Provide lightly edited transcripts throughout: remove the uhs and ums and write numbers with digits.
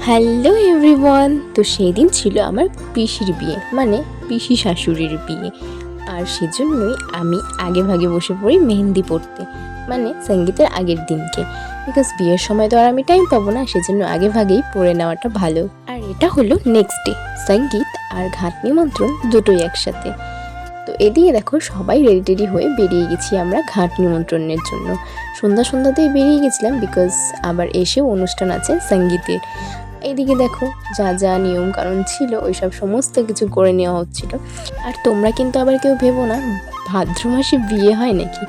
Hello everyone. তো সেই দিন ছিল আমার পিসির বিয়ে, মানে পিসি শাশুড়ির বিয়ে। আর সেজন্যই আমি আগে ভাগে বসে পড়ি মেহেন্দি পড়তে, মানে সঙ্গীতের আগের দিনকে। বিকজ বিয়ের সময় তো আর আমি টাইম পাবো না, সেজন্য আগে ভাগেই পড়ে নেওয়াটা ভালো। আর এটা হলো নেক্সট ডে, সঙ্গীত আর ঘাট নিমন্ত্রণ দুটোই একসাথে। তো এদিকে দেখো সবাই রেডি টেডি হয়ে বেরিয়ে গেছি আমরা ঘাট নিমন্ত্রণের জন্য। সন্ধ্যাতেই বেরিয়ে গেছিলাম, বিকজ আবার এসেও অনুষ্ঠান আছে সঙ্গীতের। এইদিকে দেখো যা যা নিয়ম কানুন ছিল ওইসব সমস্ত কিছু করে নেওয়া হচ্ছিল। আর তোমরা কিন্তু আবার কেউ ভেবো না ভাদ্র মাসে বিয়ে হয় নাকি,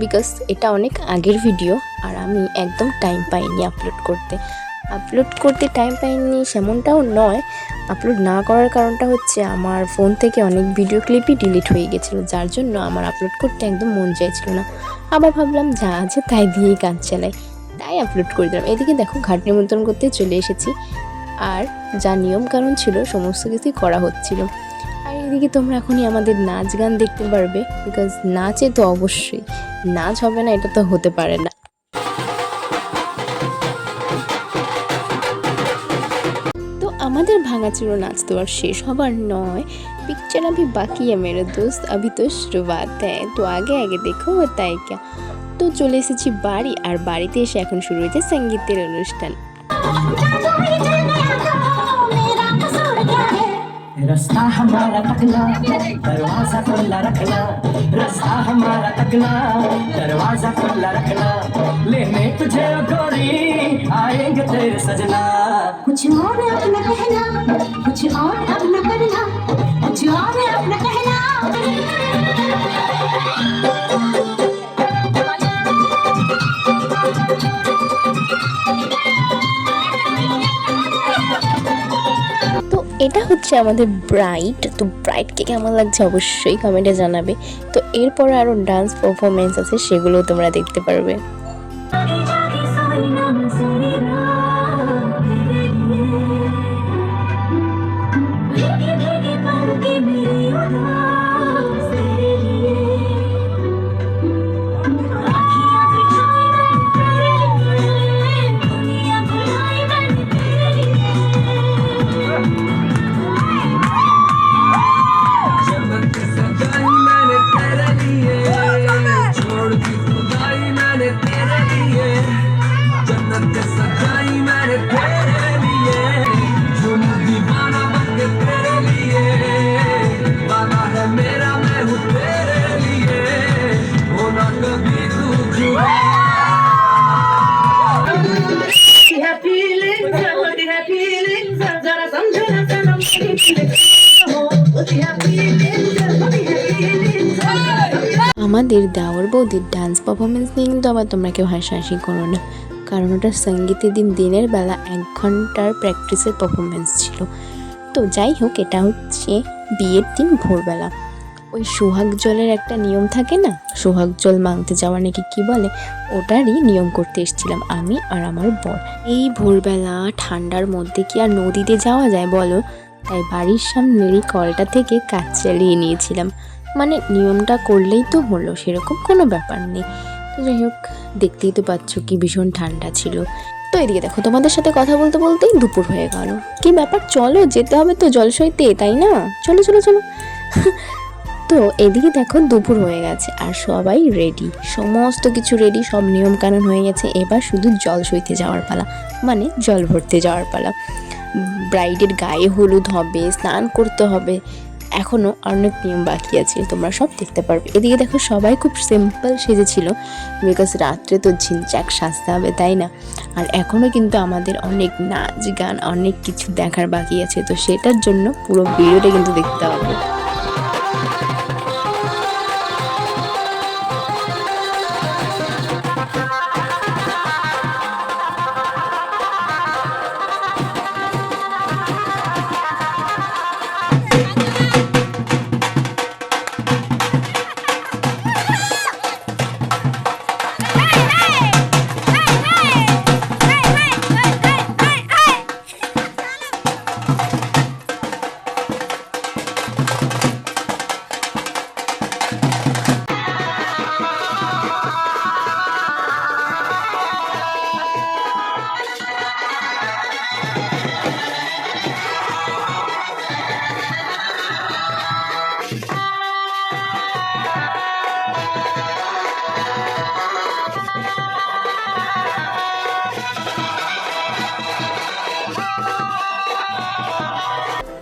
বিকজ এটা অনেক আগের ভিডিও। আর আমি একদম টাইম পাইনি আপলোড করতে টাইম পাইনি সেমনটাও নয়। আপলোড না করার কারণটা হচ্ছে আমার ফোন থেকে অনেক ভিডিও ক্লিপই ডিলিট হয়ে গেছিলো, যার জন্য আমার আপলোড করতে একদম মন চাইছিল না। আবার ভাবলাম যা আছে তাই দিয়েই কাজ চালাই, তাই আপলোড করে দিলাম। এদিকে দেখো ঘাট নিমন্ত্রণ করতে চলে এসেছি, আর যা নিয়ম কানুন ছিল সমস্ত কিছুই করা হচ্ছিল। আর এদিকে তোমরা এখনই আমাদের নাচ গান দেখতে পারবে, বিকজ নাচে তো অবশ্যই, নাচ হবে না এটা তো হতে পারে না। তো আমাদের ভাঙাচুরো নাচ তো আর শেষ হবার নয়, পিকচার अभी বাকি है मेरे दोस्त, अभी तो शुरुआत है, তো আগে দেখো তাই क्या। তো চলে এসেছি বাড়ি, আর বাড়িতে এসে এখন শুরু হয়েছে সঙ্গীতের অনুষ্ঠান। रास्ता हमारा तकना दरवाजा खुला रखना, रास्ता हमारा तकना दरवाजा खुला रखना, लेने तुझे गोरी आएंगे तेरे सजना। कुछ और अपना कहना, कुछ और अपना करना, कुछ और अपना कहना। তো এটা হচ্ছে আমাদের ব্রাইড। তো ব্রাইডকে কেমন লাগছে অবশ্যই কমেন্টে জানাবে। তো এরপরে আরও ডান্স পারফরমেন্স আছে, সেগুলোও তোমরা দেখতে পারবে। আমাদের দেওর বৌদির ডান্স পারফরমেন্স নিয়ে কিন্তু আবার তোমরা কেউ হাসাহাসি করো না, কারণ ওটা সঙ্গীতের দিনের বেলা 1 ঘন্টার প্র্যাকটিসের পারফরমেন্স ছিল। তো যাই হোক, এটা হচ্ছে বিয়ের দিন ভোরবেলা। ওই সোহাগ জলের একটা নিয়ম থাকে না, সোহাগ জল মাংতে যাওয়া নাকি কি বলে, ওটারই নিয়ম করতে এসেছিলাম আমি আর আমার বর। এই ভোরবেলা ঠান্ডার মধ্যে কি আর নদীতে যাওয়া যায় বলো, তাই বাড়ির সামনেরই কলটা থেকে কাজ চালিয়ে নিয়েছিলাম। মানে নিয়মটা করলেই তো হলো, সেরকম কোনো ব্যাপার নেই। তো যাই হোক, দেখতেই তো পাচ্ছ কি ভীষণ ঠান্ডা ছিল। তো এদিকে দেখো তোমাদের সাথে কথা বলতে বলতেই দুপুর হয়ে গেল। কি ব্যাপার, চলো যেতে হবে তো জলসইতে, তাই না? চলো চলো চলো। তো এদিকে দেখো দুপুর হয়ে গেছে আর সবাই রেডি, সমস্ত কিছু রেডি, সব নিয়ম কানুন হয়ে গেছে। এবার শুধু জল সইতে যাওয়ার পালা, মানে জল ভরতে যাওয়ার পালা। ব্রাইডের গায়ে হলুদ হবে, স্নান করতে হবে, এখনও অনেক নিয়ম বাকি আছে, তোমরা সব দেখতে পারবে। এদিকে দেখো সবাই খুব সিম্পল সেজেছিল, বিকজ রাত্রে তো ঝিনচাক সাজতে হবে, তাই না? আর এখনও কিন্তু আমাদের অনেক নাচ গান অনেক কিছু দেখার বাকি আছে, তো সেটার জন্য পুরো ভিডিওটা কিন্তু দেখতে হবে।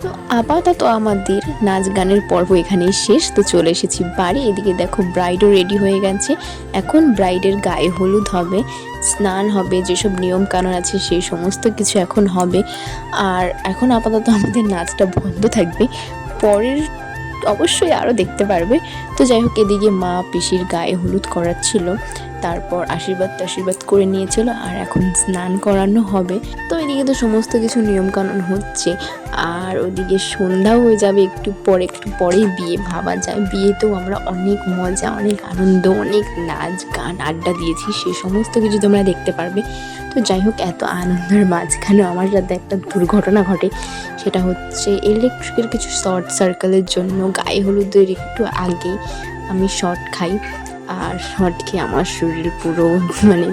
তো আপাতত আমাদের নাচ গানের পর্ব এখানেই শেষ। তো চলে এসেছি বাড়ি। এদিকে দেখো ব্রাইডও রেডি হয়ে গেছে। এখন ব্রাইডের গায়ে হলুদ হবে, স্নান হবে, যেসব নিয়ম কানুন আছে সেই সমস্ত কিছু এখন হবে। আর এখন আপাতত আমাদের নাচটা বন্ধ থাকবে, পরের অবশ্যই আরও দেখতে পারবে। তো যাই হোক, এদিকে মা পিসির গায়ে হলুদ করাচ্ছিল, তারপর আশীর্বাদ করে নিয়েছিল, আর এখন স্নান করানো হবে। তো এদিকে তো সমস্ত কিছু নিয়মকানুন হচ্ছে, আর ওদিকে সন্ধ্যাও হয়ে যাবে একটু পরেই বিয়ে। ভাবা যায় বিয়েতেও আমরা অনেক মজা, অনেক আনন্দ, অনেক নাচ গান আড্ডা দিয়েছি, সে সমস্ত কিছু তোমরা দেখতে পারবে। তো যাই হোক, এত আনন্দের মাঝখানে আমার সাথে একটা দুর্ঘটনা ঘটে। সেটা হচ্ছে ইলেকট্রিকের কিছু শর্ট সার্কেলের জন্য গায়ে হলুদের একটু আগে আমি শর্ট খাই, আর শর্ট খেয়ে আমার শরীর পুরো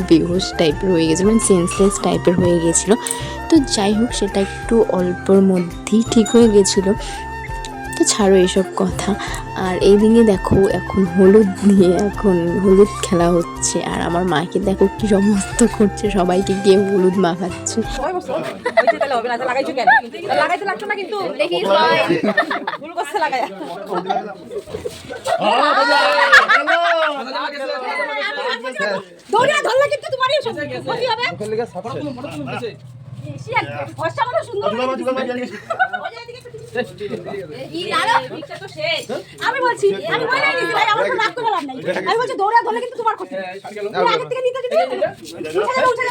বেহুশ টাইপের হয়ে গেছে, সেন্সলেস টাইপের হয়ে গেছিলো। তো যাই হোক, সেটা একটু অল্পর মধ্যেই ঠিক হয়ে গেছিলো। তো ছাড়ো এসব কথা। আর এইদিকে দেখো এখন হলুদ নিয়ে এখন হলুদ খেলা হচ্ছে, আর আমার মাকে দেখো কি সমস্ত করছে, সবাইকে গিয়ে হলুদ মাখাচ্ছে। আমি বলছি আমি বলে দিছি ভাই, আমার কোনো রাগ করে লাভ নাই। আমি বলছি দৌড়া ধরলে কিন্তু তোমার ক্ষতি। তুমি আগে থেকে নিতে যদি উঠে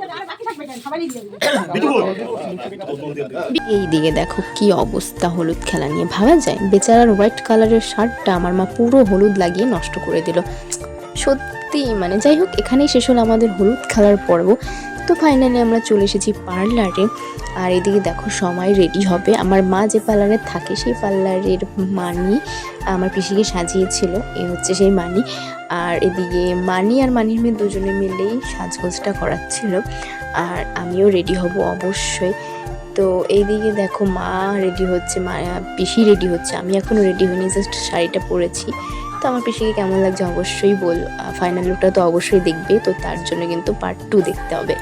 যাবে আর বাকি থাকবে কেন, সবাই নিয়ে যাবে। এই দিকে দেখো কি অবস্থা হলুদ খেলা নিয়ে। ভাবা যায় বেচারার হোয়াইট কালারের শার্টটা আমার মা পুরো হলুদ লাগিয়ে নষ্ট করে দিল। সত্যি যাই হোক, এখানেই শেষ হলো আমাদের হলুদ খেলার পর্ব। তো ফাইনালি আমরা চলে এসেছি পার্লারে। আর এদিকে দেখো সময় রেডি হবে। আমার মা যে পার্লারে থাকে সেই পার্লারের মানি আমার পিসিকে সাজিয়েছিল, এ হচ্ছে সেই মানি। আর এদিকে মানি আর মানির মেয়ে দুজনে মিলেই সাজগোজটা করাচ্ছিল, আর আমিও রেডি হব অবশ্যই। তো এইদিকে দেখো মা রেডি হচ্ছে, পিসি রেডি হচ্ছে, আমি এখনও রেডি হইনি, জাস্ট শাড়িটা পরেছি। তো আমার পিসিকে কেমন লাগছে অবশ্যই বল। ফাইনাল লুকটা তো অবশ্যই দেখবে, তো তার জন্য কিন্তু পার্ট 2 দেখতে হবে।